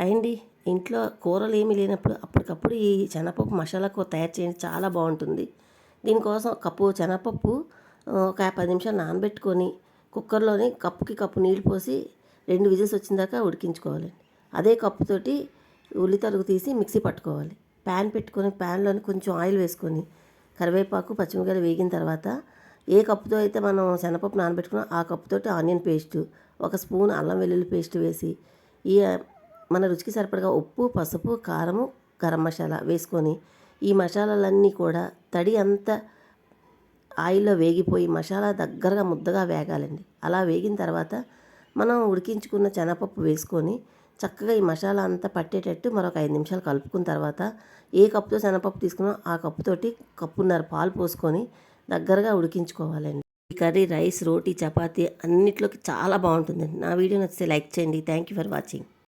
Hi అండి. ఇంట్లో కూరలు ఏమీ లేనప్పుడు అప్పటికప్పుడు ఈ శనగపప్పు మసాలా కూర తయారు చేయండి, చాలా బాగుంటుంది. దీనికోసం ఒక కప్పు శనగపప్పు ఒక 10 నిమిషాలు నానబెట్టుకొని కుక్కర్లోని కప్పుకి కప్పు నీళ్ళు పోసి 2 విజిల్స్ వచ్చిన దాకా ఉడికించుకోవాలండి. అదే కప్పుతోటి ఉల్లి తరుగు తీసి మిక్సీ పట్టుకోవాలి. ప్యాన్ పెట్టుకొని ప్యాన్లోని కొంచెం ఆయిల్ వేసుకొని కరివేపాకు పచ్చిమిరపకాయలు వేగిన తర్వాత ఏ కప్పుతో అయితే మనం శనగపప్పు నానబెట్టుకున్నాం ఆ కప్పుతోటి ఆనియన్ పేస్టు, ఒక స్పూన్ అల్లం వెల్లుల్లి పేస్ట్ వేసి ఈ మన రుచికి సరిపడగా ఉప్పు, పసుపు, కారము, గరం మసాలా వేసుకొని ఈ మసాలాలన్నీ కూడా తడి అంతా ఆయిల్లో వేగిపోయి మసాలా దగ్గరగా ముద్దగా వేగాలండి. అలా వేగిన తర్వాత మనం ఉడికించుకున్న శనగపప్పు వేసుకొని చక్కగా ఈ మసాలా అంతా పట్టేటట్టు మరొక 5 నిమిషాలు కలుపుకున్న తర్వాత ఏ కప్పుతో శనగపప్పు తీసుకున్నామో ఆ కప్పుతోటి కప్పున్నర పాలు పోసుకొని దగ్గరగా ఉడికించుకోవాలండి. ఈ కర్రీ రైస్, రోటీ, చపాతీ అన్నిట్లోకి చాలా బాగుంటుందండి. నా వీడియో నచ్చితే లైక్ చేయండి. Thank you for watching.